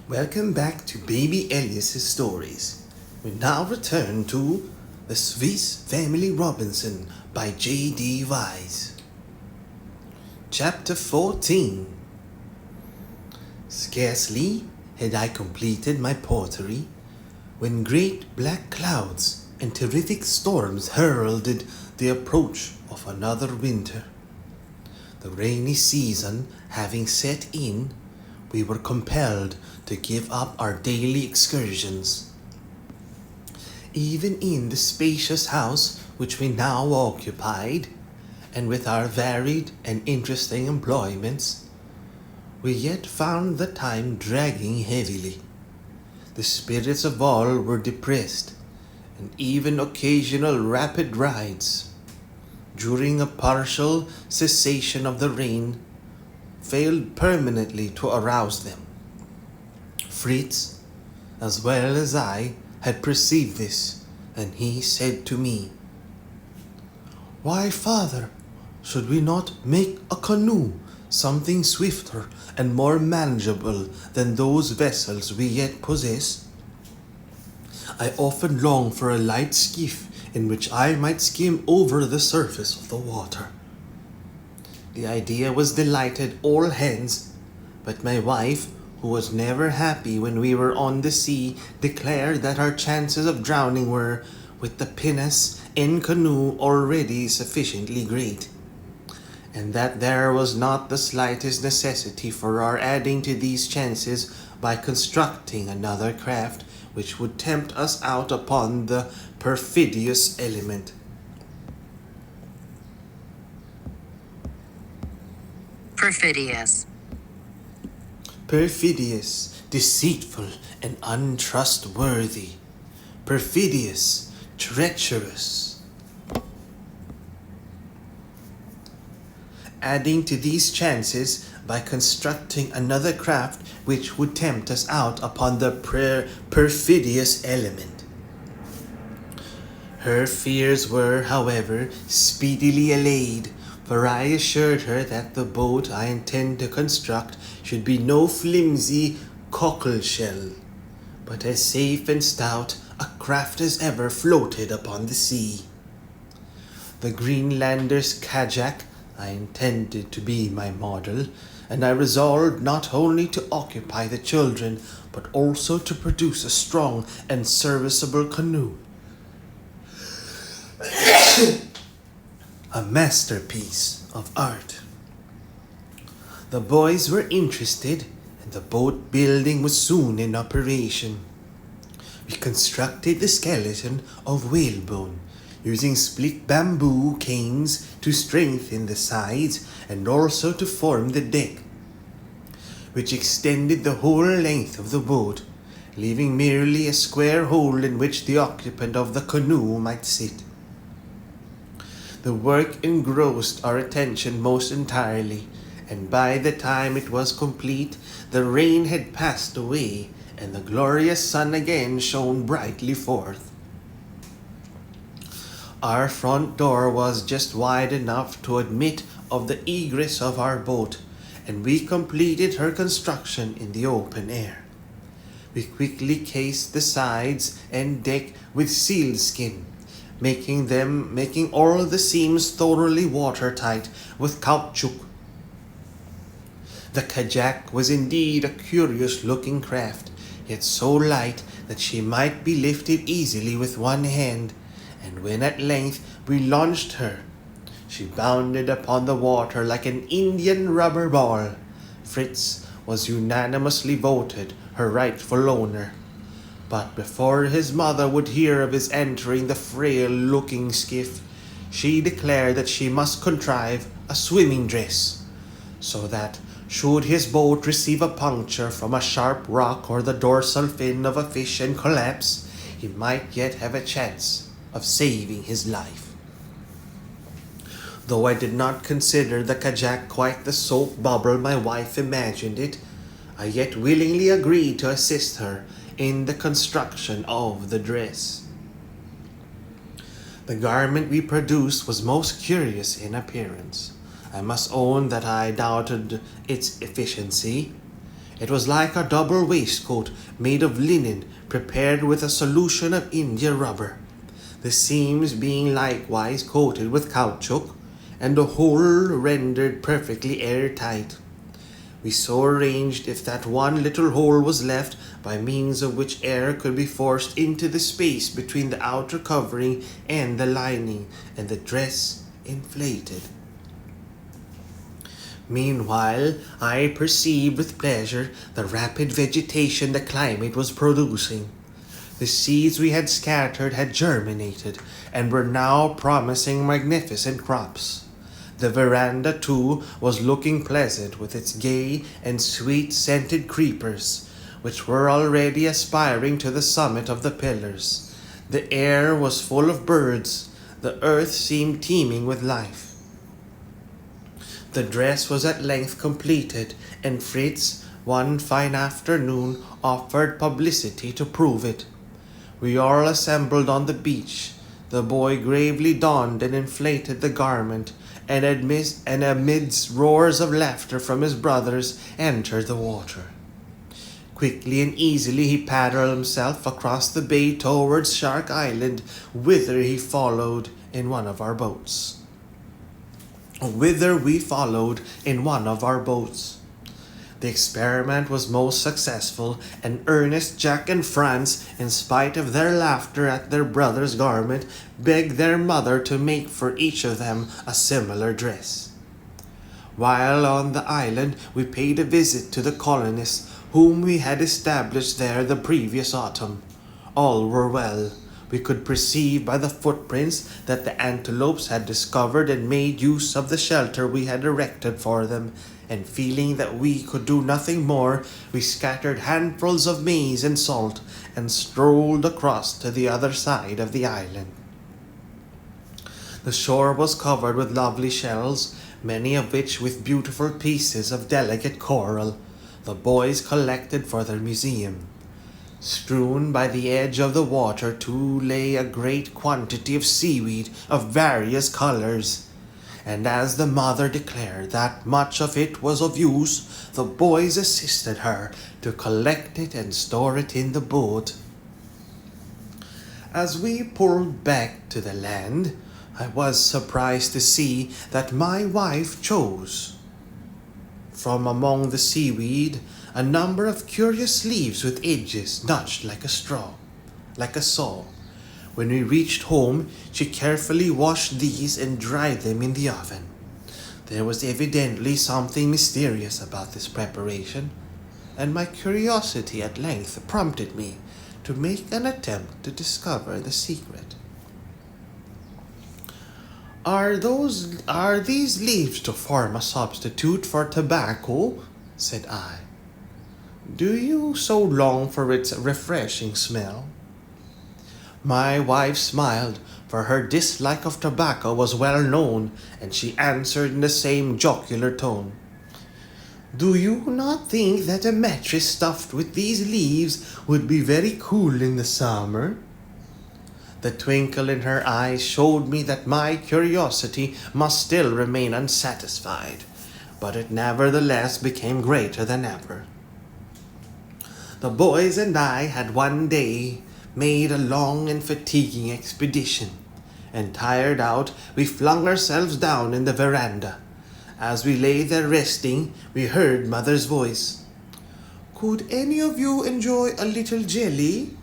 Welcome back to Baby Elias's stories. We now return to The Swiss Family Robinson by J.D. Wyss. Chapter 14. Scarcely had I completed my pottery when great black clouds and terrific storms heralded the approach of another winter. The rainy season having set in, we were compelled to give up our daily excursions. Even in the spacious house which we now occupied, and with our varied and interesting employments, we yet found the time dragging heavily. The spirits of all were depressed, and even occasional rapid rides, during a partial cessation of the rain, failed permanently to arouse them. Fritz, as well as I, had perceived this, and he said to me, "Why, father, should we not make a canoe something swifter and more manageable than those vessels we yet possess? I often long for a light skiff in which I might skim over the surface of the water." The idea was delighted all hands, but my wife, who was never happy when we were on the sea, declared that our chances of drowning were, with the pinnace and canoe, already sufficiently great, and that there was not the slightest necessity for our adding to these chances by constructing another craft which would tempt us out upon the perfidious element. Perfidious, deceitful, and untrustworthy. Perfidious, treacherous. Adding to these chances by constructing another craft which would tempt us out upon the perfidious element. Her fears were, however, speedily allayed, for I assured her that the boat I intend to construct should be no flimsy cockle-shell, but as safe and stout a craft as ever floated upon the sea. The Greenlander's kajak I intended to be my model, and I resolved not only to occupy the children, but also to produce a strong and serviceable canoe. A masterpiece of art. The boys were interested, and the boat building was soon in operation. We constructed the skeleton of whalebone, using split bamboo canes to strengthen the sides and also to form the deck, which extended the whole length of the boat, leaving merely a square hole in which the occupant of the canoe might sit. The work engrossed our attention most entirely, and by the time it was complete, the rain had passed away, and the glorious sun again shone brightly forth. Our front door was just wide enough to admit of the egress of our boat, and we completed her construction in the open air. We quickly cased the sides and deck with sealskin, making all the seams thoroughly watertight with caoutchouc. The kajak was indeed a curious-looking craft, yet so light that she might be lifted easily with one hand, and when at length we launched her, she bounded upon the water like an Indian rubber ball. Fritz was unanimously voted her rightful owner, but before his mother would hear of his entering the frail-looking skiff, she declared that she must contrive a swimming dress, so that, should his boat receive a puncture from a sharp rock or the dorsal fin of a fish and collapse, he might yet have a chance of saving his life. Though I did not consider the kajak quite the soap bubble my wife imagined it, I yet willingly agreed to assist her in the construction of the dress. The garment we produced was most curious in appearance. I must own that I doubted its efficiency. It was like a double waistcoat made of linen prepared with a solution of India rubber, the seams being likewise coated with caoutchouc, and the whole rendered perfectly airtight. We so arranged if that one little hole was left by means of which air could be forced into the space between the outer covering and the lining, and the dress inflated. Meanwhile, I perceived with pleasure the rapid vegetation the climate was producing. The seeds we had scattered had germinated, and were now promising magnificent crops. The veranda, too, was looking pleasant with its gay and sweet-scented creepers, which were already aspiring to the summit of the pillars. The air was full of birds. The earth seemed teeming with life. The dress was at length completed, and Fritz, one fine afternoon, offered publicity to prove it. We all assembled on the beach. The boy gravely donned and inflated the garment, and amidst roars of laughter from his brothers, entered the water. Quickly and easily he paddled himself across the bay towards Shark Island, whither we followed in one of our boats. The experiment was most successful, and Ernest, Jack, and Franz, in spite of their laughter at their brother's garment, begged their mother to make for each of them a similar dress. While on the island, we paid a visit to the colonists whom we had established there the previous autumn. All were well. We could perceive by the footprints that the antelopes had discovered and made use of the shelter we had erected for them, and feeling that we could do nothing more, we scattered handfuls of maize and salt, and strolled across to the other side of the island. The shore was covered with lovely shells, many of which with beautiful pieces of delicate coral, the boys collected for their museum. Strewn by the edge of the water too lay a great quantity of seaweed of various colors, and as the mother declared that much of it was of use, the boys assisted her to collect it and store it in the boat. As we pulled back to the land, I was surprised to see that my wife chose, from among the seaweed, a number of curious leaves with edges notched like a saw. When we reached home, she carefully washed these and dried them in the oven. There was evidently something mysterious about this preparation, and my curiosity at length prompted me to make an attempt to discover the secret. Are these leaves to form a substitute for tobacco?" said I. "Do you so long for its refreshing smell?" My wife smiled, for her dislike of tobacco was well known, and she answered in the same jocular tone. "Do you not think that a mattress stuffed with these leaves would be very cool in the summer?" The twinkle in her eyes showed me that my curiosity must still remain unsatisfied, but it nevertheless became greater than ever. The boys and I had one day made a long and fatiguing expedition, and tired out, we flung ourselves down in the veranda. As we lay there resting, we heard Mother's voice. "Could any of you enjoy a little jelly?"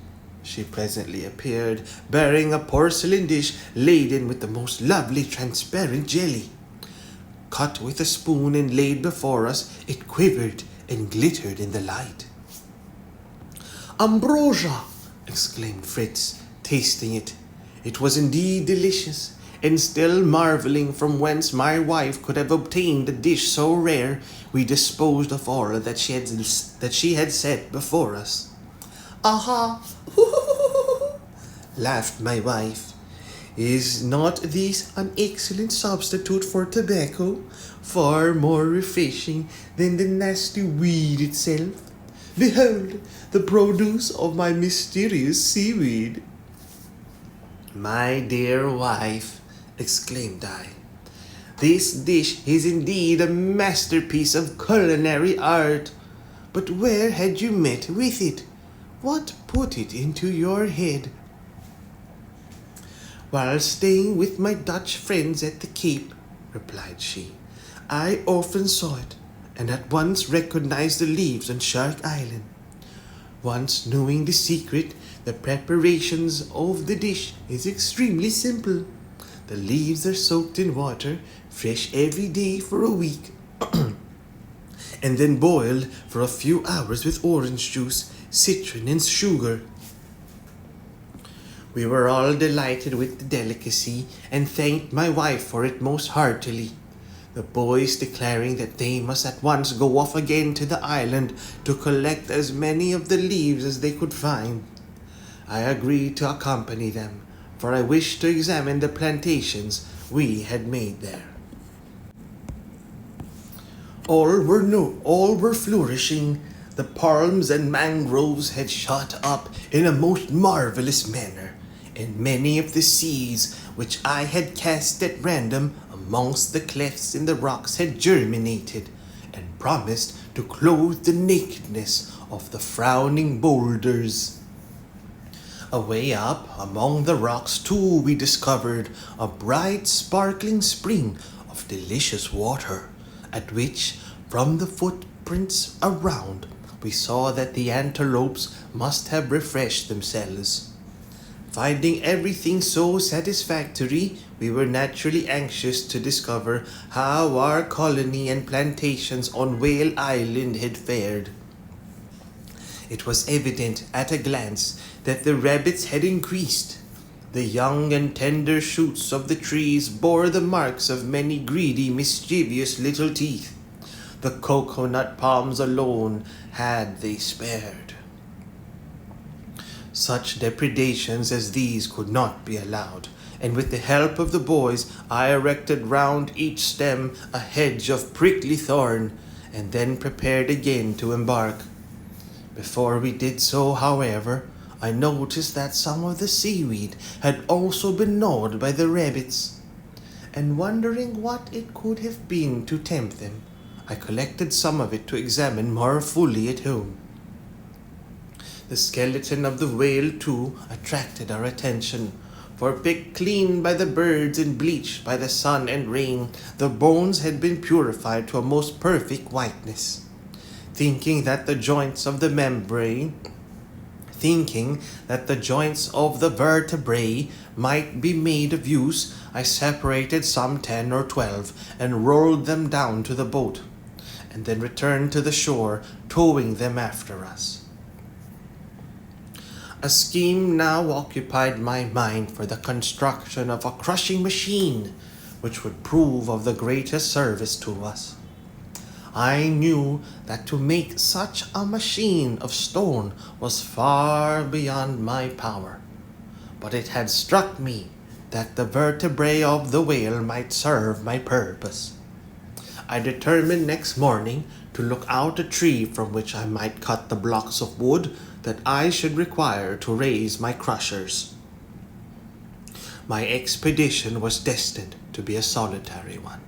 She presently appeared, bearing a porcelain dish laden with the most lovely transparent jelly. Cut with a spoon and laid before us, it quivered and glittered in the light. "Ambrosia!" exclaimed Fritz, tasting it. It was indeed delicious, and still marveling from whence my wife could have obtained a dish so rare, we disposed of all that she had set before us. "Aha! laughed my wife. "Is not this an excellent substitute for tobacco, far more refreshing than the nasty weed itself? Behold, the produce of my mysterious seaweed." "My dear wife," exclaimed I, "this dish is indeed a masterpiece of culinary art. But where had you met with it? What put it into your head? While staying with my Dutch friends at the Cape, replied she, I often saw it, and at once recognized the leaves on Shark Island. Once knowing the secret, the preparations of the dish is extremely simple. The leaves are soaked in water, fresh every day for a week, and then boiled for a few hours with orange juice, citron, and sugar. We were all delighted with the delicacy and thanked my wife for it most heartily, the boys declaring that they must at once go off again to the island to collect as many of the leaves as they could find. I agreed to accompany them, for I wished to examine the plantations we had made there. All were flourishing. The palms and mangroves had shot up in a most marvelous manner, and many of the seeds which I had cast at random amongst the clefts in the rocks had germinated, and promised to clothe the nakedness of the frowning boulders. Away up among the rocks too we discovered a bright sparkling spring of delicious water, at which, from the footprints around, we saw that the antelopes must have refreshed themselves. Finding everything so satisfactory, we were naturally anxious to discover how our colony and plantations on Whale Island had fared. It was evident at a glance that the rabbits had increased. The young and tender shoots of the trees bore the marks of many greedy, mischievous little teeth. The coconut palms alone had they spared. Such depredations as these could not be allowed, and with the help of the boys I erected round each stem a hedge of prickly thorn, and then prepared again to embark. Before we did so, however, I noticed that some of the seaweed had also been gnawed by the rabbits, and wondering what it could have been to tempt them, I collected some of it to examine more fully at home. The skeleton of the whale, too, attracted our attention, for picked clean by the birds and bleached by the sun and rain, the bones had been purified to a most perfect whiteness. Thinking that the joints of the vertebrae might be made of use, I separated some 10 or 12 and rolled them down to the boat, and then returned to the shore, towing them after us. A scheme now occupied my mind for the construction of a crushing machine, which would prove of the greatest service to us. I knew that to make such a machine of stone was far beyond my power, but it had struck me that the vertebrae of the whale might serve my purpose. I determined next morning to look out a tree from which I might cut the blocks of wood that I should require to raise my crushers. My expedition was destined to be a solitary one,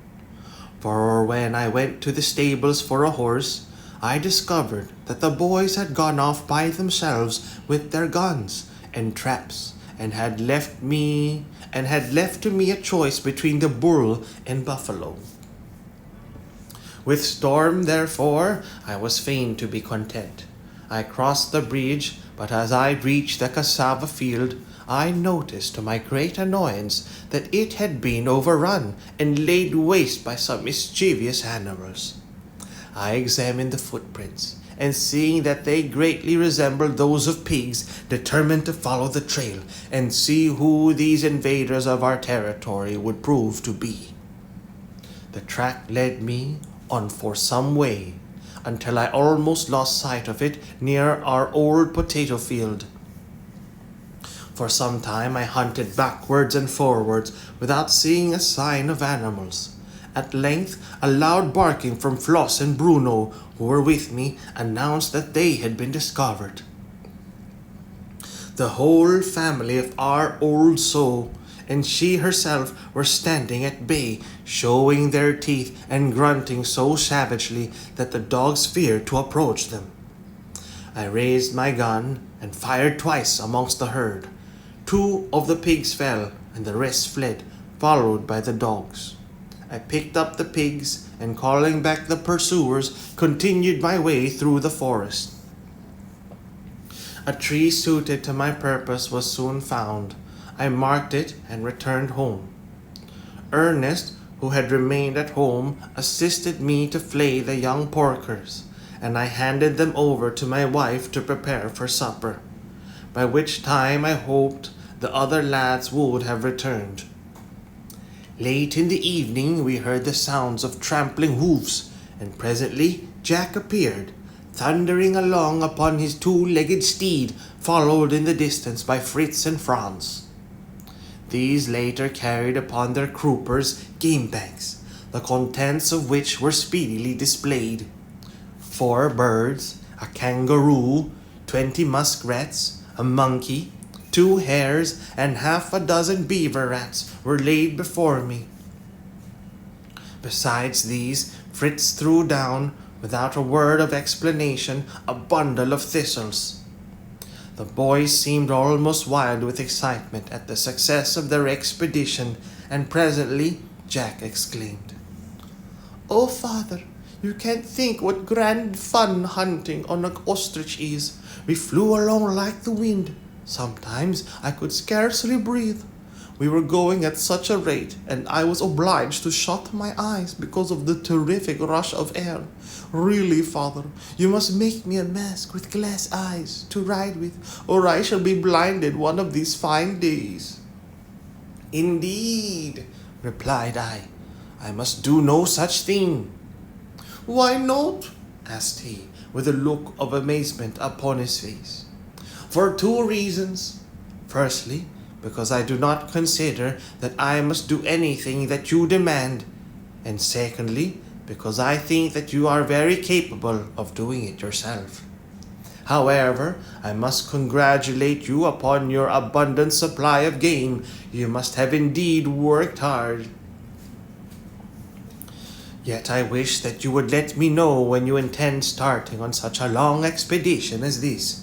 for when I went to the stables for a horse, I discovered that the boys had gone off by themselves with their guns and traps, and had left to me a choice between the bull and buffalo. With Storm, therefore, I was fain to be content. I crossed the bridge, but as I reached the cassava field, I noticed to my great annoyance that it had been overrun and laid waste by some mischievous animals. I examined the footprints, and seeing that they greatly resembled those of pigs, determined to follow the trail and see who these invaders of our territory would prove to be. The track led me on for some way, until I almost lost sight of it near our old potato field. For some time I hunted backwards and forwards without seeing a sign of animals. At length, a loud barking from Floss and Bruno, who were with me, announced that they had been discovered. The whole family of our old sow and she herself were standing at bay, showing their teeth and grunting so savagely that the dogs feared to approach them. I raised my gun and fired twice amongst the herd. 2 of the pigs fell, and the rest fled, followed by the dogs. I picked up the pigs, and calling back the pursuers, continued my way through the forest. A tree suited to my purpose was soon found. I marked it and returned home. Ernest, who had remained at home, assisted me to flay the young porkers, and I handed them over to my wife to prepare for supper, by which time I hoped the other lads would have returned. Late in the evening we heard the sounds of trampling hoofs, and presently Jack appeared, thundering along upon his 2-legged steed, followed in the distance by Fritz and Franz. These later carried upon their croupers game bags, the contents of which were speedily displayed. 4 birds, a kangaroo, 20 muskrats, a monkey, 2 hares, and half a dozen beaver rats were laid before me. Besides these, Fritz threw down, without a word of explanation, a bundle of thistles. The boys seemed almost wild with excitement at the success of their expedition, and presently Jack exclaimed, "Oh, father, you can't think what grand fun hunting on an ostrich is. We flew along like the wind. Sometimes I could scarcely breathe. We were going at such a rate, and I was obliged to shut my eyes because of the terrific rush of air. Really, father, you must make me a mask with glass eyes to ride with, or I shall be blinded one of these fine days." "Indeed," replied I must do no such thing." "Why not?" asked he, with a look of amazement upon his face. "For 2 reasons. Firstly, because I do not consider that I must do anything that you demand, and secondly, because I think that you are very capable of doing it yourself. However, I must congratulate you upon your abundant supply of game. You must have indeed worked hard. Yet I wish that you would let me know when you intend starting on such a long expedition as this.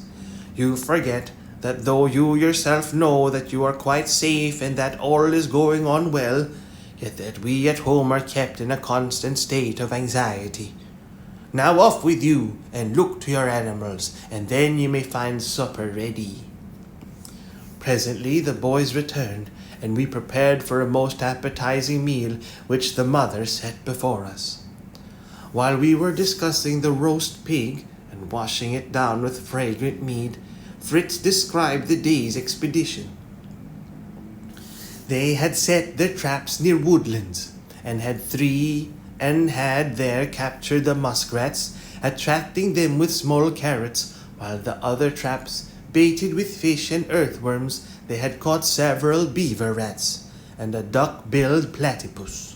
You forget that though you yourself know that you are quite safe and that all is going on well, yet that we at home are kept in a constant state of anxiety. Now off with you, and look to your animals, and then you may find supper ready." Presently the boys returned, and we prepared for a most appetizing meal which the mother set before us. While we were discussing the roast pig and washing it down with fragrant mead, Fritz described the day's expedition. They had set their traps near woodlands, and had there captured the muskrats, attracting them with small carrots, while the other traps, baited with fish and earthworms, they had caught several beaver rats, and a duck-billed platypus.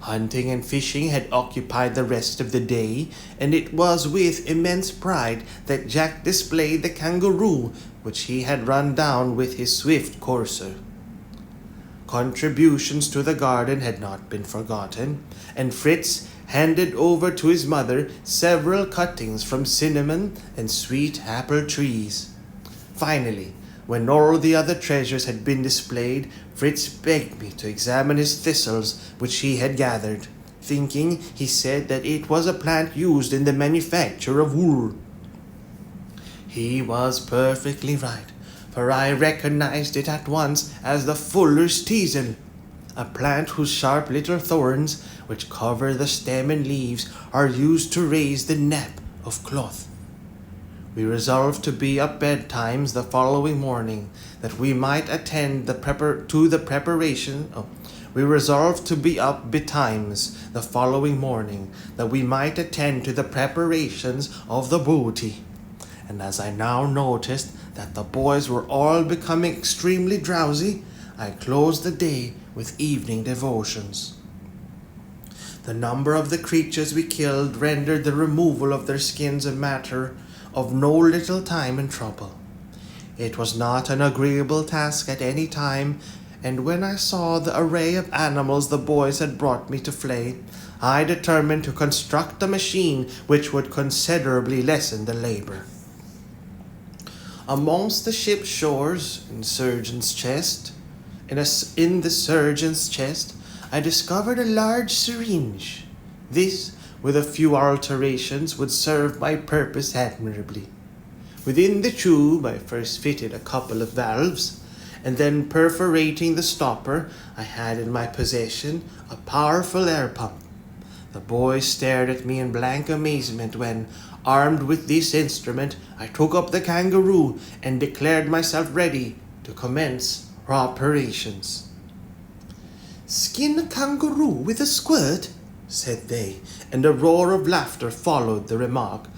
Hunting and fishing had occupied the rest of the day, and it was with immense pride that Jack displayed the kangaroo which he had run down with his swift courser. Contributions to the garden had not been forgotten, and Fritz handed over to his mother several cuttings from cinnamon and sweet apple trees. Finally, when all the other treasures had been displayed, Fritz begged me to examine his thistles which he had gathered, thinking, he said, that it was a plant used in the manufacture of wool. He was perfectly right, for I recognized it at once as the fuller's teasel, a plant whose sharp little thorns, which cover the stem and leaves, are used to raise the nap of cloth. We resolved to be up betimes the following morning, that we might attend to the preparation of the preparations of the booty. And as I now noticed that the boys were all becoming extremely drowsy, I closed the day with evening devotions. The number of the creatures we killed rendered the removal of their skins a matter of no little time and trouble. It was not an agreeable task at any time, and when I saw the array of animals the boys had brought me to flay, I determined to construct a machine which would considerably lessen the labor. Amongst the ship's shores, in the surgeon's chest, I discovered a large syringe. This, with a few alterations, would serve my purpose admirably. Within the tube, I first fitted a couple of valves, and then perforating the stopper, I had in my possession a powerful air pump. The boys stared at me in blank amazement when, armed with this instrument, I took up the kangaroo and declared myself ready to commence operations. "Skin a kangaroo with a squirt?" said they, and a roar of laughter followed the remark.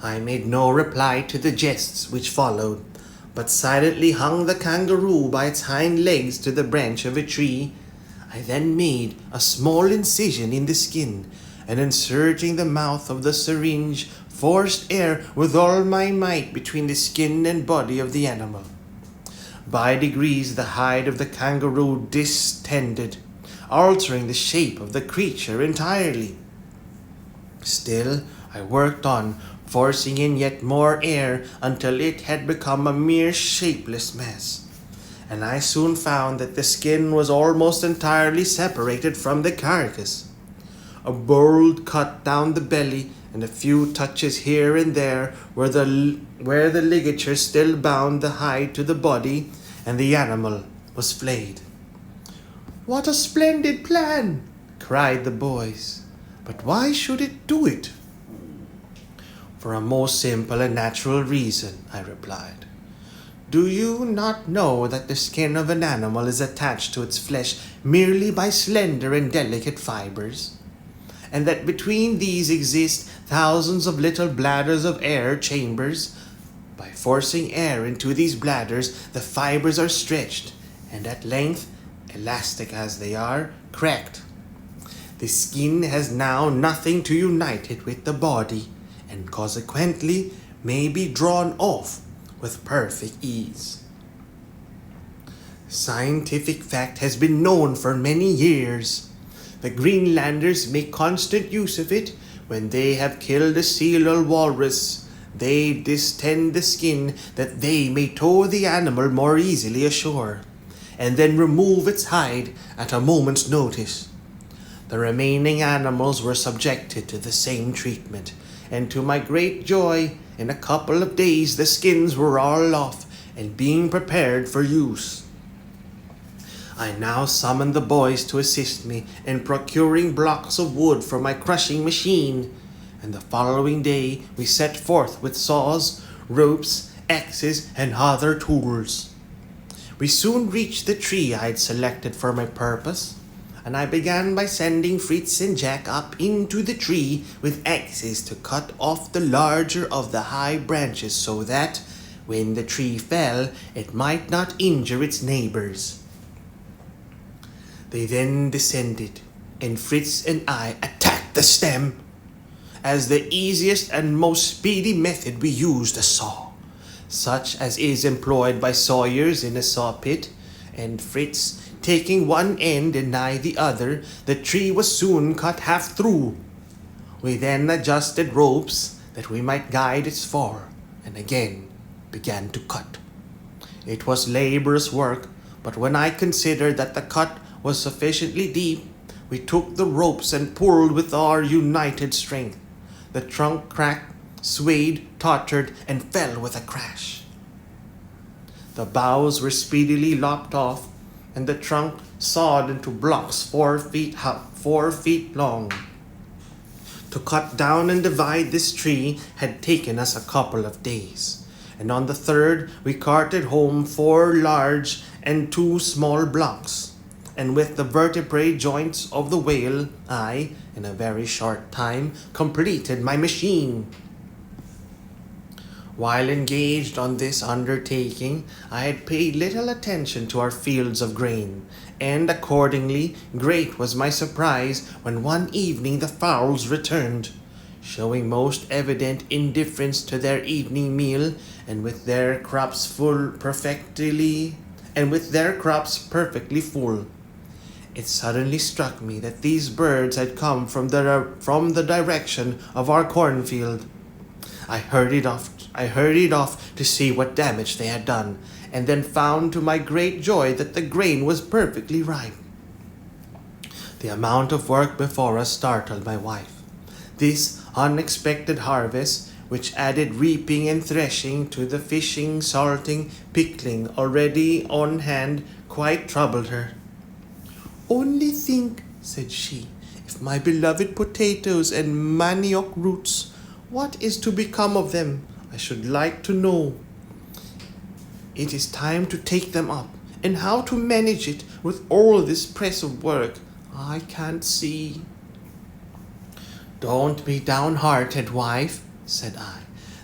I made no reply to the jests which followed, but silently hung the kangaroo by its hind legs to the branch of a tree. I then made a small incision in the skin, and inserting the mouth of the syringe, forced air with all my might between the skin and body of the animal. By degrees the hide of the kangaroo distended, altering the shape of the creature entirely. Still, I worked on, forcing in yet more air until it had become a mere shapeless mass. And I soon found that the skin was almost entirely separated from the carcass. A bold cut down the belly and a few touches here and there where the ligature still bound the hide to the body, and the animal was flayed. "What a splendid plan!" cried the boys. "But why should it do it?" "For a most simple and natural reason," I replied. "Do you not know that the skin of an animal is attached to its flesh merely by slender and delicate fibers? And that between these exist thousands of little bladders of air chambers? By forcing air into these bladders, the fibers are stretched, and at length, elastic as they are, cracked. The skin has now nothing to unite it with the body, and consequently may be drawn off with perfect ease. Scientific fact has been known for many years. The Greenlanders make constant use of it. When they have killed a seal or walrus, they distend the skin that they may tow the animal more easily ashore, and then remove its hide at a moment's notice. The remaining animals were subjected to the same treatment, and to my great joy, in a couple of days the skins were all off and being prepared for use. I now summoned the boys to assist me in procuring blocks of wood for my crushing machine, and the following day we set forth with saws, ropes, axes, and other tools. We soon reached the tree I had selected for my purpose, and I began by sending Fritz and Jack up into the tree with axes to cut off the larger of the high branches so that, when the tree fell, it might not injure its neighbors. They then descended, and Fritz and I attacked the stem. As the easiest and most speedy method, we used a saw, such as is employed by sawyers in a saw pit, and Fritz taking one end and I the other, the tree was soon cut half through. We then adjusted ropes that we might guide its fall, and again began to cut. It was laborious work, but when I considered that the cut was sufficiently deep, we took the ropes and pulled with our united strength. The trunk cracked, swayed, tottered, and fell with a crash. The boughs were speedily lopped off, and the trunk sawed into blocks 4 feet long. To cut down and divide this tree had taken us a couple of days, and on the third we carted home 4 large and 2 small blocks. And with the vertebrae joints of the whale, I, in a very short time, completed my machine. While engaged on this undertaking, I had paid little attention to our fields of grain, and accordingly great was my surprise when one evening the fowls returned, showing most evident indifference to their evening meal, and with their crops perfectly full. It suddenly struck me that these birds had come from the direction of our cornfield. I hurried off to see what damage they had done, and then found to my great joy that the grain was perfectly ripe. The amount of work before us startled my wife. This unexpected harvest, which added reaping and threshing to the fishing, salting, pickling already on hand, quite troubled her. "Only think," said she, "if my beloved potatoes and manioc roots, what is to become of them? I should like to know. It is time to take them up, and how to manage it with all this press of work, I can't see." "Don't be downhearted, wife," said I.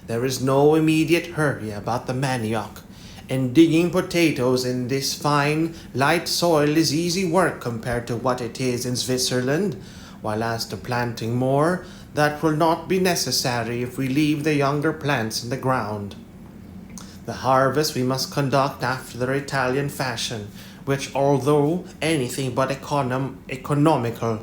"There is no immediate hurry about the manioc, and digging potatoes in this fine, light soil is easy work compared to what it is in Switzerland, while as to planting more, that will not be necessary if we leave the younger plants in the ground. The harvest we must conduct after the Italian fashion, which, although anything but economical,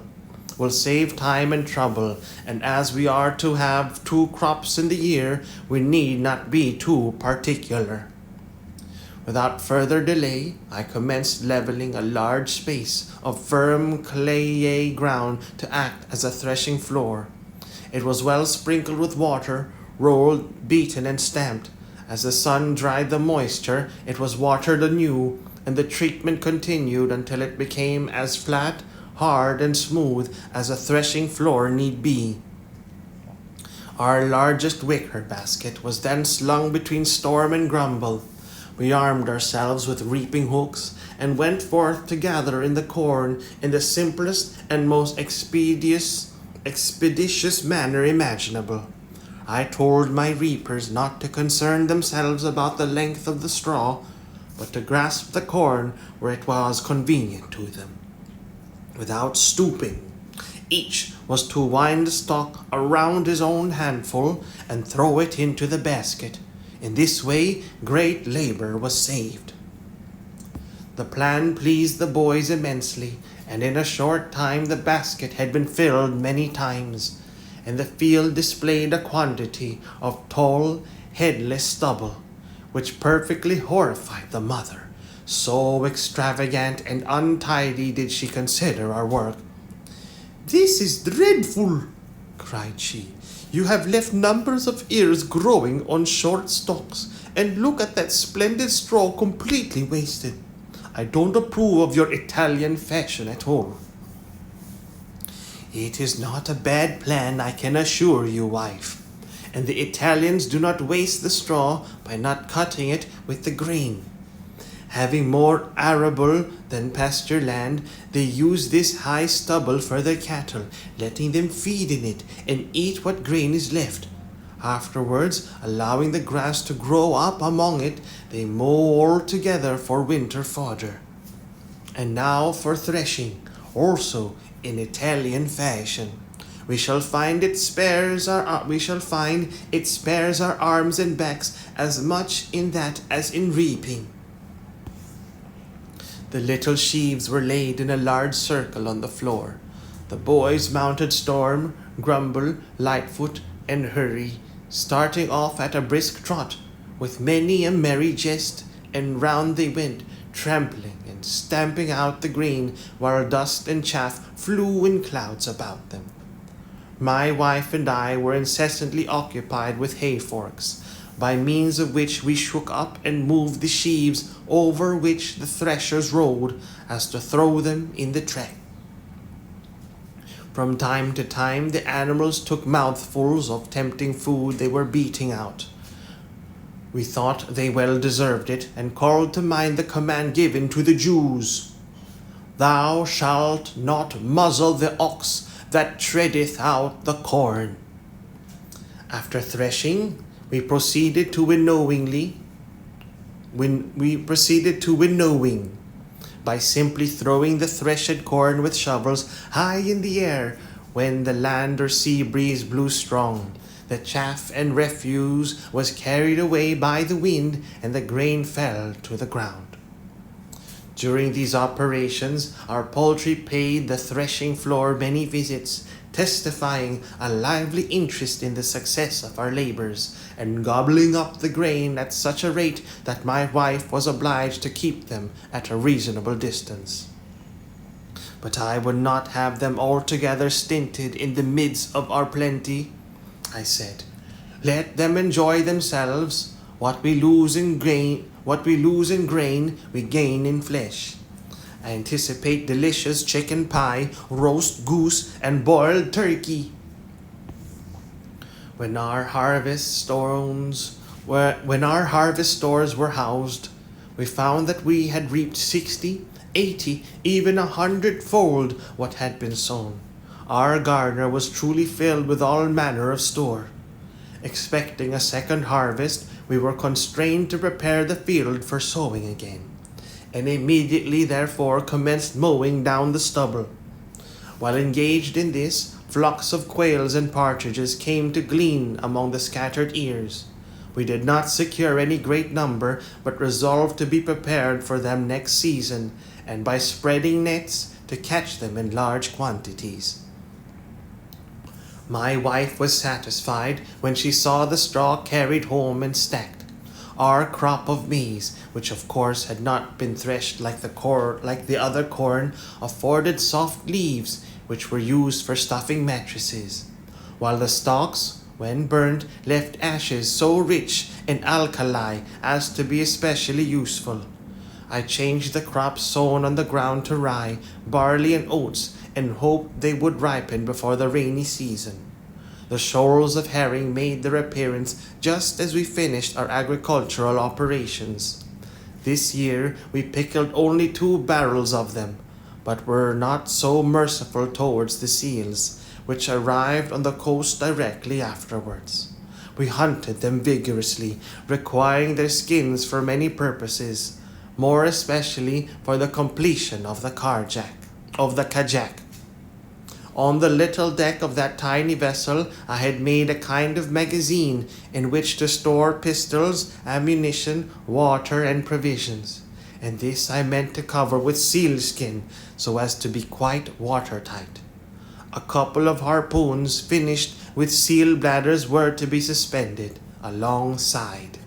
will save time and trouble, and as we are to have 2 crops in the year, we need not be too particular." Without further delay, I commenced leveling a large space of firm clayey ground to act as a threshing floor. It was well sprinkled with water, rolled, beaten, and stamped. As the sun dried the moisture, it was watered anew, and the treatment continued until it became as flat, hard, and smooth as a threshing floor need be. Our largest wicker basket was then slung between Storm and Grumble. We armed ourselves with reaping hooks, and went forth to gather in the corn in the simplest and most expeditious manner imaginable. I told my reapers not to concern themselves about the length of the straw, but to grasp the corn where it was convenient to them, without stooping. Each was to wind the stalk around his own handful and throw it into the basket. In this way, great labor was saved. The plan pleased the boys immensely, and in a short time the basket had been filled many times, and the field displayed a quantity of tall, headless stubble, which perfectly horrified the mother. So extravagant and untidy did she consider our work. "This is dreadful," cried she. "You have left numbers of ears growing on short stalks, and look at that splendid straw completely wasted. I don't approve of your Italian fashion at all." "It is not a bad plan, I can assure you, wife. And the Italians do not waste the straw by not cutting it with the grain. Having more arable than pasture land, they use this high stubble for their cattle, letting them feed in it and eat what grain is left. Afterwards, allowing the grass to grow up among it, they mow all together for winter fodder. And now for threshing, also in Italian fashion. We shall find it spares our arms and backs as much in that as in reaping." The little sheaves were laid in a large circle on the floor. The boys mounted Storm, Grumble, Lightfoot, and Hurry, starting off at a brisk trot, with many a merry jest, and round they went, trampling and stamping out the grain, while dust and chaff flew in clouds about them. My wife and I were incessantly occupied with hay forks, by means of which we shook up and moved the sheaves over which the threshers rode, as to throw them in the track. From time to time the animals took mouthfuls of tempting food they were beating out. We thought they well deserved it, and called to mind the command given to the Jews, "Thou shalt not muzzle the ox that treadeth out the corn." After threshing, we proceeded to winnowing by simply throwing the threshed corn with shovels high in the air when the land or sea breeze blew strong. The chaff and refuse was carried away by the wind, and the grain fell to the ground. During these operations, our poultry paid the threshing floor many visits, testifying a lively interest in the success of our labors, and gobbling up the grain at such a rate that my wife was obliged to keep them at a reasonable distance. But I would not have them altogether stinted in the midst of our plenty, I said. Let them enjoy themselves. What we lose in grain, we gain in flesh. I anticipate delicious chicken pie, roast goose, and boiled turkey. When our harvest stores were housed, we found that we had reaped 60, 80, even 100-fold what had been sown. Our garner was truly filled with all manner of store. Expecting a second harvest, we were constrained to prepare the field for sowing again, and immediately therefore commenced mowing down the stubble. While engaged in this, flocks of quails and partridges came to glean among the scattered ears. We did not secure any great number, but resolved to be prepared for them next season, and by spreading nets to catch them in large quantities. My wife was satisfied when she saw the straw carried home and stacked. Our crop of maize, which of course had not been threshed like the other corn, afforded soft leaves which were used for stuffing mattresses, while the stalks, when burnt, left ashes so rich and alkali as to be especially useful. I changed the crops sown on the ground to rye, barley, and oats, and hoped they would ripen before the rainy season. The shoals of herring made their appearance just as we finished our agricultural operations. This year we pickled only 2 barrels of them, but were not so merciful towards the seals, which arrived on the coast directly afterwards. We hunted them vigorously, requiring their skins for many purposes, more especially for the completion of the kajak. On the little deck of that tiny vessel I had made a kind of magazine in which to store pistols, ammunition, water, and provisions, and this I meant to cover with sealskin so as to be quite watertight. A couple of harpoons finished with seal bladders were to be suspended alongside.